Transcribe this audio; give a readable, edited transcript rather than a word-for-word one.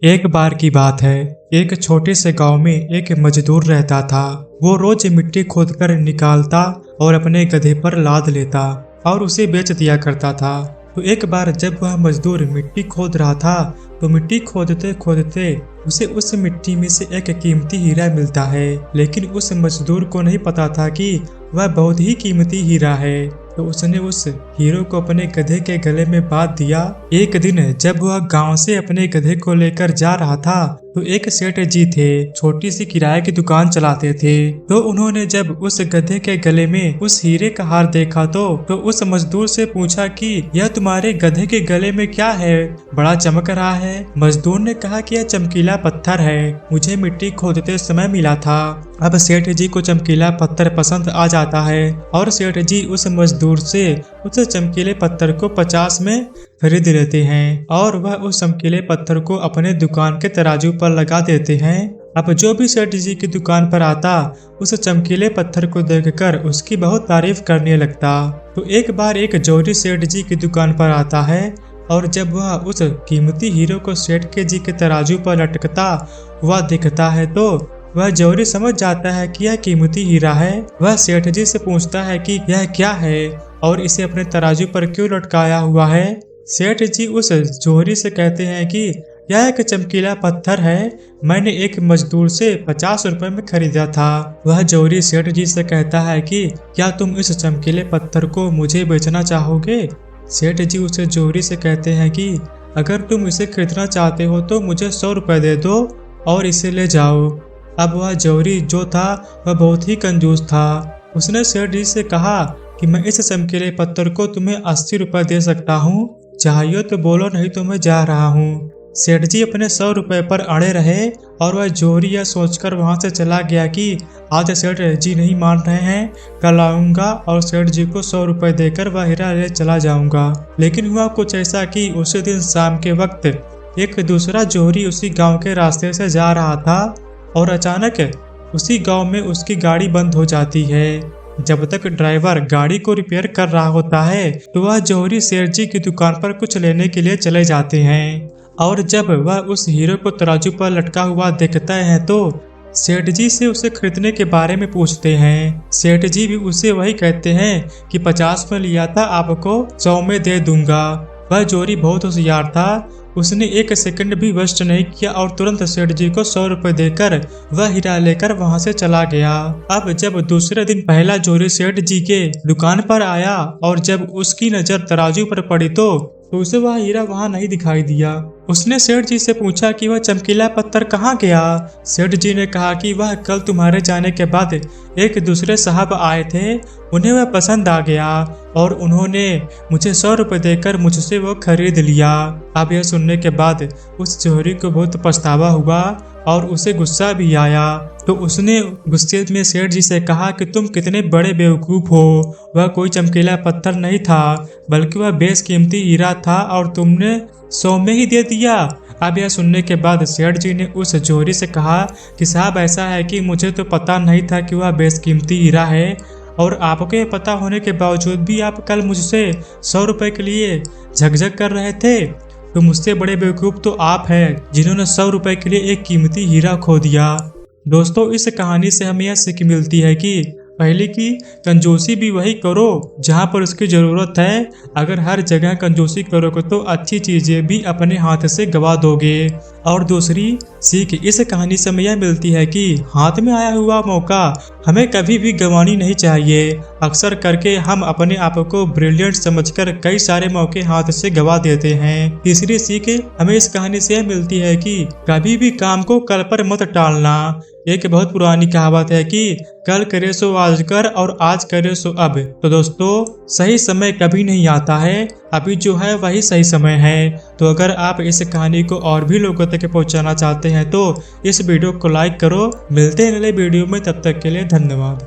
एक बार की बात है, एक छोटे से गांव में एक मजदूर रहता था। वो रोज मिट्टी खोदकर निकालता और अपने गधे पर लाद लेता और उसे बेच दिया करता था। तो एक बार जब वह मजदूर मिट्टी खोद रहा था तो मिट्टी खोदते खोदते उसे उस मिट्टी में से एक कीमती हीरा मिलता है। लेकिन उस मजदूर को नहीं पता था कि वह बहुत ही कीमती हीरा है। तो उसने उस हीरो को अपने गधे के गले में बांध दिया। एक दिन जब वह गांव से अपने गधे को लेकर जा रहा था तो एक सेठ जी थे, छोटी सी किराए की दुकान चलाते थे। तो उन्होंने जब उस गधे के गले में उस हीरे का हार देखा तो उस मजदूर से पूछा कि यह तुम्हारे गधे के गले में क्या है, बड़ा चमक रहा है। मजदूर ने कहा कि यह चमकीला पत्थर है, मुझे मिट्टी खोदते समय मिला था। अब सेठ जी को चमकीला पत्थर पसंद आ जाता है और सेठ जी उस मजदूर से उस चमकीले पत्थर को 50 में खरीद लेते हैं और वह उस चमकीले पत्थर को अपने दुकान के तराजू पर लगा देते हैं। अब जो भी सेठ जी की दुकान पर आता उस चमकीले पत्थर को देखकर उसकी बहुत तारीफ करने लगता। तो एक बार एक जोहरी सेठ जी की दुकान पर आता है और जब वह उस कीमती हीरो को सेठ जी के तराजू पर लटकता हुआ दिखता है तो वह जोहरी समझ जाता है कि यह कीमती हीरा है। वह सेठ जी से पूछता है कि यह क्या है और इसे अपने तराजू पर क्यों लटकाया हुआ है। सेठ जी उस जोहरी से कहते हैं कि यह एक चमकीला पत्थर है, मैंने एक मजदूर से 50 रुपए में खरीदा था। वह जोहरी सेठ जी से कहता है कि क्या तुम इस चमकीले पत्थर को मुझे बेचना चाहोगे। सेठ जी उसे जोहरी से कहते हैं कि अगर तुम इसे खरीदना चाहते हो तो मुझे 100 रुपए दे दो और इसे ले जाओ। अब वह जोहरी जो था वह बहुत ही कंजूस था। उसने सेठ जी से कहा कि मैं इस चमकीले पत्थर को तुम्हें 80 रुपए दे सकता हूँ, चाहिए तो बोलो, नहीं तो मैं जा रहा हूँ। सेठ जी अपने 100 रुपए पर अड़े रहे और वह जोहरी यह सोचकर वहां से चला गया कि आज सेठ जी नहीं मान रहे हैं, कल आऊंगा और सेठ जी को 100 रुपए देकर वह हीरा ले चला जाऊंगा। लेकिन हुआ कुछ ऐसा कि उसी दिन शाम के वक्त एक दूसरा जोहरी उसी गाँव के रास्ते से जा रहा था और अचानक उसी गांव में उसकी गाड़ी बंद हो जाती है। जब तक ड्राइवर गाड़ी को रिपेयर कर रहा होता है तो वह जोहरी सेठ जी की दुकान पर कुछ लेने के लिए चले जाते हैं और जब वह उस हीरो को तराजू पर लटका हुआ देखता है तो सेठ जी से उसे खरीदने के बारे में पूछते हैं। सेठ जी भी उसे वही कहते हैं कि 50 में लिया था, आपको 100 में दे दूंगा। वह जोहरी बहुत होशियार था, उसने एक सेकंड भी वेस्ट नहीं किया और तुरंत सेठ जी को 100 रुपए देकर वह हीरा लेकर वहां से चला गया। अब जब दूसरे दिन पहला जोहरी सेठ जी के दुकान पर आया और जब उसकी नजर तराजू पर पड़ी तो उसे वह हीरा वहां नहीं दिखाई दिया। उसने सेठ जी से पूछा कि वह चमकीला पत्थर कहाँ गया। सेठ जी ने कहा कि वह कल तुम्हारे जाने के बाद एक दूसरे साहब आए थे, उन्हें वह पसंद आ गया और उन्होंने मुझे 100 रुपए देकर मुझसे वो खरीद लिया। अब यह सुनने के बाद उस जोहरी को बहुत पछतावा हुआ और उसे गुस्सा भी आया। तो उसने गुस्से में सेठ जी से कहा कि तुम कितने बड़े बेवकूफ हो, वह कोई चमकीला पत्थर नहीं था बल्कि वह बेशकीमती हीरा था और तुमने 100 में ही दे दिया। अब यह सुनने के बाद सेठ जी ने उस जोहरी से कहा कि साहब ऐसा है कि मुझे तो पता नहीं था कि वह बेशकीमती हीरा है और आपको पता होने के बावजूद भी आप कल मुझसे 100 रुपए के लिए झकझक कर रहे थे। तो मुझसे बड़े बेवकूफ तो आप हैं जिन्होंने 100 रुपए के लिए एक कीमती हीरा खो दिया। दोस्तों, इस कहानी से हमें यह सीख मिलती है कि पहले की कंजूसी भी वही करो जहाँ पर उसकी ज़रूरत है। अगर हर जगह कंजूसी करोगे तो अच्छी चीज़ें भी अपने हाथ से गवा दोगे। और दूसरी सीख इस कहानी से हमें यह मिलती है कि हाथ में आया हुआ मौका हमें कभी भी गंवानी नहीं चाहिए। अक्सर करके हम अपने आप को ब्रिलियंट समझकर कई सारे मौके हाथ से गवा देते हैं। तीसरी सीख हमें इस कहानी से यह मिलती है कि कभी भी काम को कल पर मत टालना। एक बहुत पुरानी कहावत है कि कल करे सो आज कर और आज करे सो अब। तो दोस्तों, सही समय कभी नहीं आता है, अभी जो है वही सही समय है। तो अगर आप इस कहानी को और भी लोगों तक पहुंचाना चाहते हैं तो इस वीडियो को लाइक करो। मिलते हैं अगले वीडियो में, तब तक के लिए धन्यवाद।